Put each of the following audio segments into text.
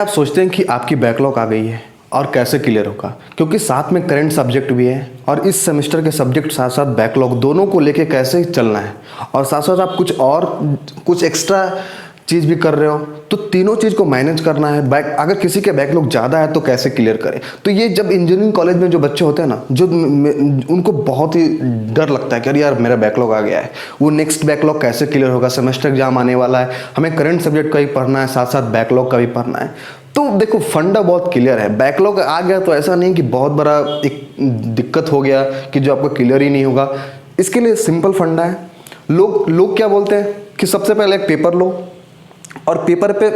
आप सोचते हैं कि आपकी बैकलॉग आ गई है और कैसे क्लियर होगा, क्योंकि साथ में करंट सब्जेक्ट भी है और इस सेमेस्टर के सब्जेक्ट साथ साथ बैकलॉग दोनों को लेके कैसे चलना है, और साथ साथ आप कुछ एक्स्ट्रा चीज़ भी कर रहे हो, तो तीनों चीज़ को मैनेज करना है। अगर किसी के बैकलॉग ज़्यादा है तो कैसे क्लियर करें। तो ये जब इंजीनियरिंग कॉलेज में जो बच्चे होते हैं ना, जो उनको बहुत ही डर लगता है कि अरे यार मेरा बैकलॉग आ गया है, वो नेक्स्ट बैकलॉग कैसे क्लियर होगा, सेमेस्टर एग्जाम आने वाला है, हमें करंट सब्जेक्ट का भी पढ़ना है, साथ साथ बैकलॉग का भी पढ़ना है। तो देखो फंडा बहुत क्लियर है। बैकलॉग आ गया तो ऐसा नहीं कि बहुत बड़ा एक दिक्कत हो गया कि जो आपको क्लियर ही नहीं होगा। इसके लिए सिंपल फंडा है। लोग क्या बोलते हैं कि सबसे पहले एक पेपर लो और पेपर पे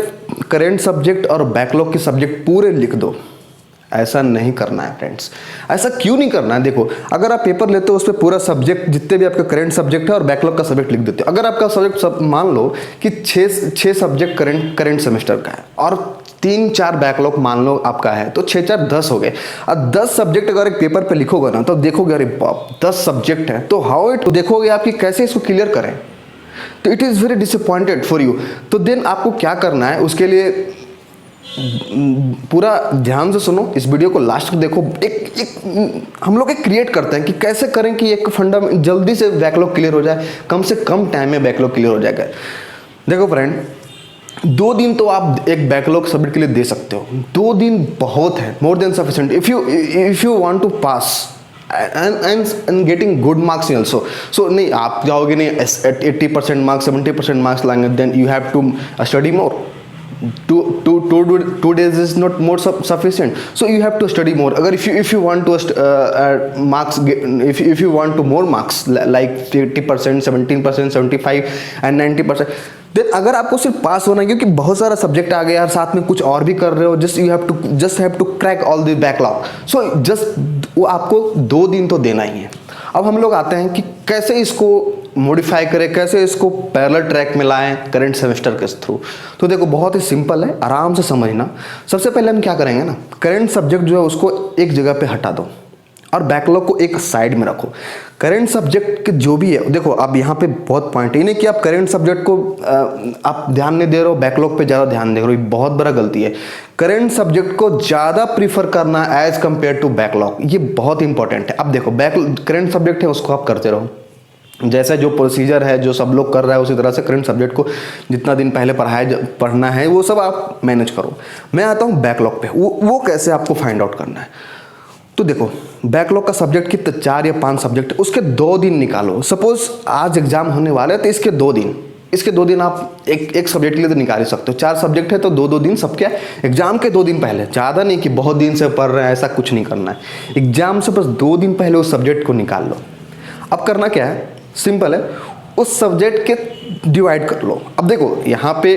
करंट सब्जेक्ट और बैकलॉग के सब्जेक्ट पूरे लिख दो। ऐसा नहीं करना है फ्रेंड्स। ऐसा क्यों नहीं करना है? देखो, अगर आप पेपर लेते हो उस पर पूरा सब्जेक्ट जितने भी आपका करंट सब्जेक्ट है और बैकलॉग का सब्जेक्ट लिख देते हो। अगर आपका सब्जेक्ट सब मान लो कि छः सब्जेक्ट करंट सेमेस्टर का है और 3-4 बैकलॉग मान लो आपका है, तो 6-4 10 हो गए। अब 10 सब्जेक्ट अगर एक पेपर पे लिखोगे ना, तो देखोगे अरे बाप 10 सब्जेक्ट है, तो तो देखोगे आपकी कैसे इसको क्लियर करें, तो it is very disappointed for you. तो देन आपको क्या करना है, उसके लिए पूरा ध्यान से सुनो, इस वीडियो को लास्ट तक देखो। एक हम लोग एक क्रिएट करते हैं कि कैसे करें कि एक फंडा जल्दी से बैकलॉग क्लियर हो जाए, कम से कम टाइम में बैकलॉग क्लियर हो जाएगा। देखो फ्रेंड, 2 दिन तो आप एक बैकलॉग सबमिट के लिए दे सकते हो। 2 दिन बहुत है, more than sufficient if you want to pass and getting good marks also. So नहीं, आप जाओगे नहीं 80% मार्क्स 70% मार्क्स लाएंगे, then you have to study more. Two days is not more sufficient, so you have to study more. अगर if you want to marks, if you want to more marks like 80%, 17%, 75 and 90%, then अगर आपको सिर्फ पास होना है, क्योंकि बहुत सारा subject आ गया और साथ में कुछ और भी कर रहे हो, just have to crack all the backlog, so just वो आपको 2 दिन तो देना ही है। अब हम लोग आते हैं कि कैसे इसको मॉडिफाई करें, कैसे इसको पैरेलल ट्रैक में लाएं करंट सेमेस्टर के थ्रू। तो देखो बहुत ही सिंपल है, आराम से समझना। सबसे पहले हम क्या करेंगे ना, करंट सब्जेक्ट जो है उसको एक जगह पे हटा दो और बैकलॉग को एक साइड में रखो। करंट सब्जेक्ट के जो भी है, देखो अब यहाँ पे बहुत पॉइंट है, नहीं कि आप करंट सब्जेक्ट को आप ध्यान नहीं दे रहे हो, बैकलॉग पे ज़्यादा ध्यान दे रहे हो, ये बहुत बड़ा गलती है। करंट सब्जेक्ट को ज़्यादा प्रीफर करना एज कम्पेयर टू बैकलॉग, ये बहुत इंपॉर्टेंट है। अब देखो करंट सब्जेक्ट है उसको आप करते रहो, जैसा जो प्रोसीजर है जो सब लोग कर रहा है उसी तरह से करंट सब्जेक्ट को जितना दिन पहले पढ़ना है वो सब आप मैनेज करो। मैं आता हूँ बैकलॉग पे, वो कैसे आपको फाइंड आउट करना है। तो देखो बैकलॉग का सब्जेक्ट कितने 4 या 5 सब्जेक्ट, उसके 2 दिन निकालो। सपोज आज एग्जाम होने वाले हैं तो इसके 2 दिन आप एक सब्जेक्ट के लिए तो निकाल ही सकते हो। 4 सब्जेक्ट है तो 2-2 दिन सबके एग्जाम के 2 दिन पहले, ज़्यादा नहीं कि बहुत दिन से पढ़ रहे हैं, ऐसा कुछ नहीं करना है। एग्जाम से बस 2 दिन पहले उस सब्जेक्ट को निकाल लो। अब करना क्या है, सिंपल है, उस सब्जेक्ट के डिवाइड कर लो। अब देखो यहाँ पे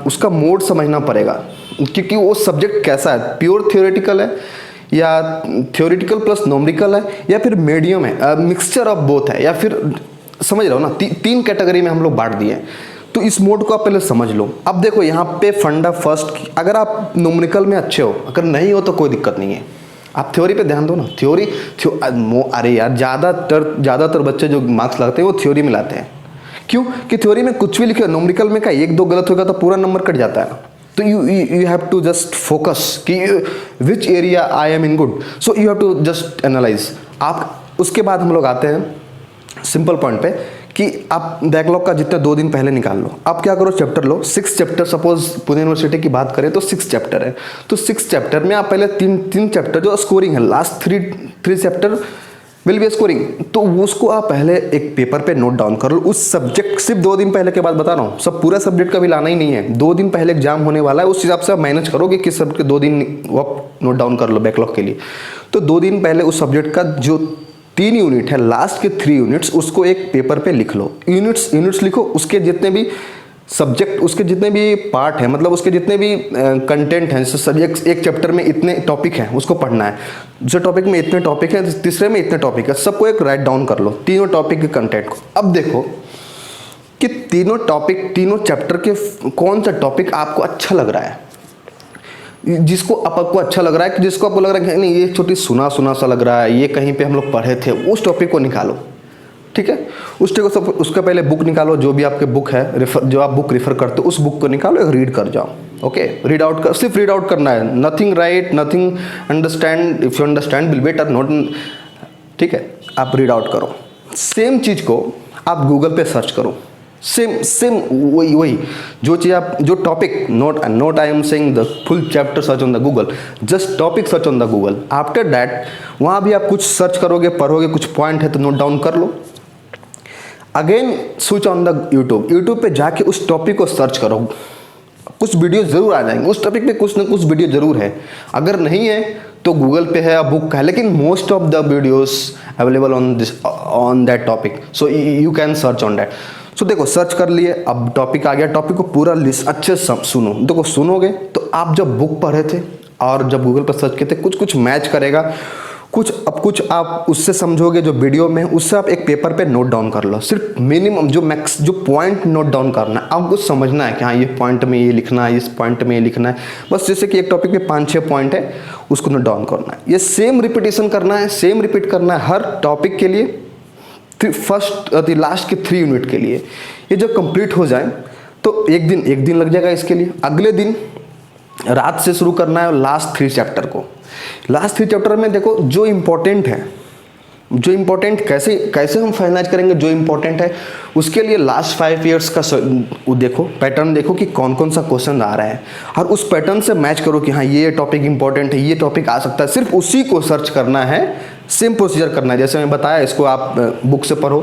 उसका मोड समझना पड़ेगा, क्योंकि वो सब्जेक्ट कैसा है, प्योर थ्योरेटिकल है या थ्योरेटिकल प्लस नॉमरिकल है या फिर मीडियम है, मिक्सचर ऑफ बोथ है, या फिर समझ रहे हो ना, 3 कैटेगरी में हम लोग बांट दिए हैं। तो इस मोड को आप पहले समझ लो। अब देखो यहाँ पे फंडा फर्स्ट, अगर आप नॉमरिकल में अच्छे हो, अगर नहीं हो तो कोई दिक्कत नहीं है, आप थ्योरी पे ध्यान दो ना। अरे यार ज़्यादातर बच्चे जो मार्क्स लगाते हैं वो थ्योरी में लाते हैं। क्यों? कि थ्योरी में कुछ भी लिखे, नॉमरिकल में का 1-2 गलत होगा तो पूरा नंबर कट जाता है। तो you have to just focus कि which area I am in good, so you have to just analyse. आप उसके बाद हम लोग आते हैं सिंपल पॉइंट पे कि आप बैकलॉग का जितना 2 दिन पहले निकाल लो। आप क्या करो, चैप्टर लो, 6 चैप्टर, सपोज पुणे यूनिवर्सिटी की बात करें तो 6 चैप्टर है, तो 6 चैप्टर में आप पहले 3 चैप्टर जो स्कोरिंग है, last 3 chapter will be scoring, तो उसको आप पहले एक पेपर पे नोट डाउन कर लो। उस सब्जेक्ट सिर्फ 2 दिन पहले के बाद बता रहा हूँ, सब पूरा सब्जेक्ट का भी लाना ही नहीं है, 2 दिन पहले एग्जाम होने वाला है, उस हिसाब से आप मैनेज करो कि किस सब्जेक्ट के 2 दिन वो नोट डाउन कर लो बैकलॉग के लिए। तो 2 दिन पहले उस सब्जेक्ट का जो 3 यूनिट है, लास्ट के 3 यूनिट्स, उसको एक पेपर पे लिख लो। यूनिट्स लिखो, उसके जितने भी सब्जेक्ट, उसके जितने भी पार्ट है, मतलब उसके जितने भी कंटेंट हैं, सब्जेक्ट एक चैप्टर में इतने टॉपिक हैं उसको पढ़ना है, दूसरे टॉपिक में इतने टॉपिक हैं, तीसरे में इतने टॉपिक है, सबको एक राइट डाउन कर लो, तीनों टॉपिक के कंटेंट को। अब देखो कि तीनों चैप्टर के कौन सा टॉपिक आपको अच्छा लग रहा है, जिसको आपको अच्छा लग रहा है, कि जिसको आपको लग रहा है कि नहीं ये छोटी सुना सा लग रहा है, ये कहीं पे हम लोग पढ़े थे, उस टॉपिक को निकालो। ठीक है, उसका पहले बुक निकालो, जो भी आपके बुक है, जो आप बुक रेफर करते हो उस बुक को निकालो, एक रीड कर जाओ। ओके, रीड आउट कर, सिर्फ रीड आउट करना है, nothing right, nothing understand, if you understand will better not, ठीक है, आप रीड आउट करो। सेम चीज को आप गूगल पे सर्च करो, सेम वही जो चीज़ आप, जो topic, note I am saying the full chapter search on the Google, just topic search on the Google. After that वहाँ भी आप कुछ सर्च करोगे, पढ़ोगे, कुछ पॉइंट है तो नोट डाउन कर लो। Again switch on the YouTube पे जाके उस टॉपिक को सर्च करो, कुछ वीडियो जरूर आ जाएंगे उस टॉपिक पे, कुछ ना कुछ वीडियो जरूर है, अगर नहीं है तो गूगल पे है या बुक है, लेकिन most of the videos available on that topic, so you can search on that. So देखो सर्च कर लिए, अब टॉपिक आ गया, टॉपिक को पूरा लिस्ट अच्छे से सुनो। देखो सुनोगे तो आप जब बुक पढ़े थे और जब गूगल पर सर्च किए थे कुछ मैच करेगा, कुछ आप उससे समझोगे जो वीडियो में, उससे आप एक पेपर पे नोट डाउन कर लो। सिर्फ मिनिमम जो पॉइंट नोट डाउन करना है, आपको समझना है कि हाँ ये पॉइंट में ये लिखना है, इस पॉइंट में ये लिखना है, बस जैसे कि एक टॉपिक में 5-6 पॉइंट है उसको नोट डाउन करना है। ये सेम रिपीटेशन करना है, सेम रिपीट करना है हर टॉपिक के लिए, फर्स्ट लास्ट के 3 यूनिट के लिए। ये जब कंप्लीट हो जाए तो एक दिन लग जाएगा इसके लिए। अगले दिन रात से शुरू करना है लास्ट 3 चैप्टर को। लास्ट 3 चैप्टर में देखो जो इम्पोर्टेंट है, जो इम्पोर्टेंट कैसे हम फाइनलाइज करेंगे, जो इम्पोर्टेंट है उसके लिए लास्ट 5 ईयर्स का देखो, पैटर्न देखो कि कौन कौन सा क्वेश्चन आ रहा है और उस पैटर्न से मैच करो कि हाँ ये टॉपिक इंपॉर्टेंट है, ये टॉपिक आ सकता है, सिर्फ उसी को सर्च करना है, सेम प्रोसीजर करना है। जैसे मैं बताया, इसको आप बुक से पढ़ो,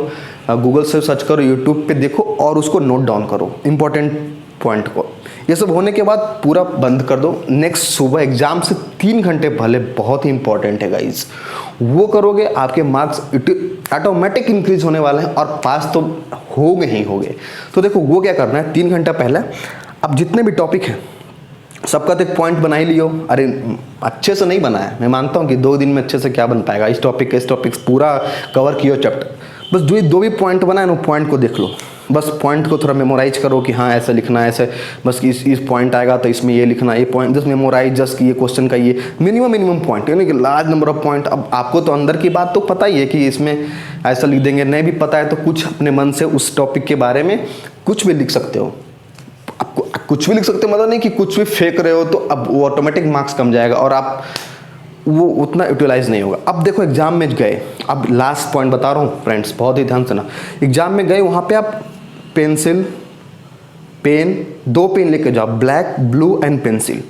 गूगल से सर्च करो, यूट्यूब पे देखो और उसको नोट डाउन करो इंपॉर्टेंट पॉइंट को। ये सब होने के बाद पूरा बंद कर दो। नेक्स्ट सुबह एग्जाम से 3 घंटे पहले, बहुत ही इंपॉर्टेंट है गाइज, वो करोगे, आपके मार्क्स ऑटोमेटिक इंक्रीज होने वाले हैं और पास तो होगे ही होगे। तो देखो वो क्या करना है, 3 घंटा पहले अब जितने भी टॉपिक हैं सबका तो एक पॉइंट बना ही लियो। अरे अच्छे से नहीं बनाया, मैं मानता हूँ कि 2 दिन में अच्छे से क्या बन पाएगा, इस टॉपिक पूरा कवर किया चैप्टर, बस जो 2 भी पॉइंट बनाए ना पॉइंट को देख लो, बस पॉइंट को थोड़ा मेमोराइज करो कि हाँ ऐसे लिखना है, ऐसे बस इस पॉइंट आएगा तो इसमें ये लिखना है, ये पॉइंट जस्ट मेमोराइज, जस्ट ये क्वेश्चन का ये मिनिमम पॉइंट, यानी कि लार्ज नंबर ऑफ पॉइंट। अब आपको तो अंदर की बात तो पता ही है कि इसमें ऐसा लिख देंगे, नहीं भी पता है तो कुछ अपने मन से उस टॉपिक के बारे में कुछ भी लिख सकते हो। आपको कुछ भी लिख सकते हो, मतलब नहीं कि कुछ भी फेंक रहे हो तो अब वो ऑटोमेटिक मार्क्स कम जाएगा और आप वो उतना यूटिलाइज नहीं होगा। अब देखो एग्जाम में गए, अब लास्ट पॉइंट बता रहा हूँ फ्रेंड्स, बहुत ही ध्यान से ना, एग्जाम में गए वहाँ पे आप पेंसिल, पेन, 2 पेन लेके जाओ, ब्लैक, ब्लू एंड पेंसिल।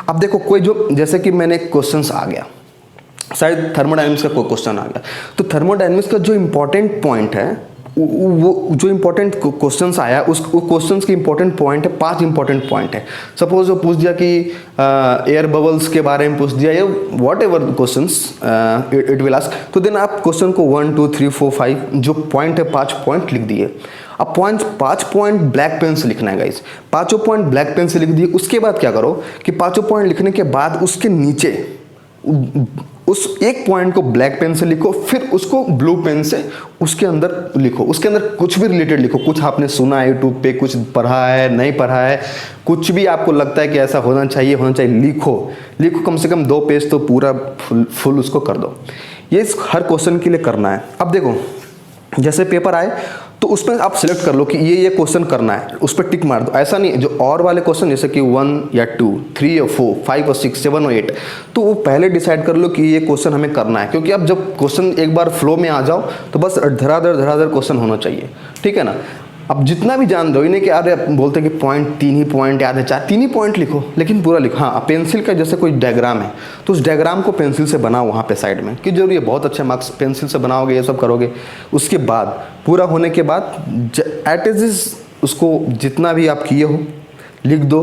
अब देखो कोई जो, जैसे कि मैंने क्वेश्चंस आ गया, शायद थर्मोडायनेमिक्स का कोई क्वेश्चन आ गया, तो थर्मोडायनेमिक्स का जो इंपॉर्टेंट पॉइंट है, वो जो इंपॉर्टेंट क्वेश्चंस आया उस क्वेश्चंस के इंपॉर्टेंट पॉइंट है, 5 इंपॉर्टेंट पॉइंट है। सपोज वो पूछ दिया कि एयर बबल्स के बारे में पूछ दिया, या what ever questions it will ask, तो देन आप क्वेश्चन को 1 2 3 4 5 जो पॉइंट है 5 पॉइंट लिख दिए। अब 5 पॉइंट ब्लैक पेन से लिखना है गाइस, 5 पॉइंट ब्लैक पेन से लिख दिए। उसके बाद क्या करो कि 5 पॉइंट लिखने के बाद उसके नीचे उस एक पॉइंट को ब्लैक पेन से लिखो, फिर उसको ब्लू पेन से उसके अंदर लिखो, उसके अंदर कुछ भी रिलेटेड लिखो, कुछ आपने सुना है यूट्यूब पे, कुछ पढ़ा है, नहीं पढ़ा है, कुछ भी आपको लगता है कि ऐसा होना चाहिए, लिखो कम से कम 2 पेज तो पूरा फुल उसको कर दो। ये हर क्वेश्चन के लिए करना है। अब देखो जैसे पेपर आए तो उसमें आप सिलेक्ट कर लो कि ये क्वेश्चन करना है, उस पर टिक मार दो। ऐसा नहीं जो और वाले क्वेश्चन जैसे कि 1 या 2, 3 या 4, 5 और 6, 7 और 8, तो वो पहले डिसाइड कर लो कि ये क्वेश्चन हमें करना है, क्योंकि अब जब क्वेश्चन एक बार फ्लो में आ जाओ तो बस धराधर क्वेश्चन होना चाहिए, ठीक है ना। अब जितना भी जान दो, इन्हें कि अरे बोलते हैं कि पॉइंट 3 ही पॉइंट याद है, 3 ही पॉइंट लिखो, लेकिन पूरा लिखो। हाँ, पेंसिल का जैसे कोई डायग्राम है तो उस डायग्राम को पेंसिल से बनाओ वहाँ पे साइड में, कि जरूरी है, बहुत अच्छे मार्क्स पेंसिल से बनाओगे, ये सब करोगे। उसके बाद पूरा होने के बाद एट इज उसको जितना भी आप किए हो लिख दो,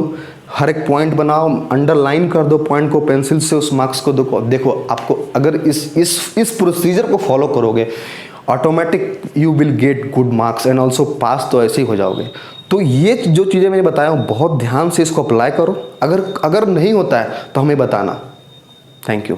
हर एक पॉइंट बनाओ, अंडरलाइन कर दो पॉइंट को पेंसिल से, उस मार्क्स को देखो आपको अगर इस प्रोसीजर को फॉलो करोगे automatic you will get good marks and also pass तो ऐसे ही हो जाओगे। तो ये जो चीज़ें मैंने बताया हूँ बहुत ध्यान से इसको अप्लाई करो, अगर नहीं होता है तो हमें बताना। Thank you.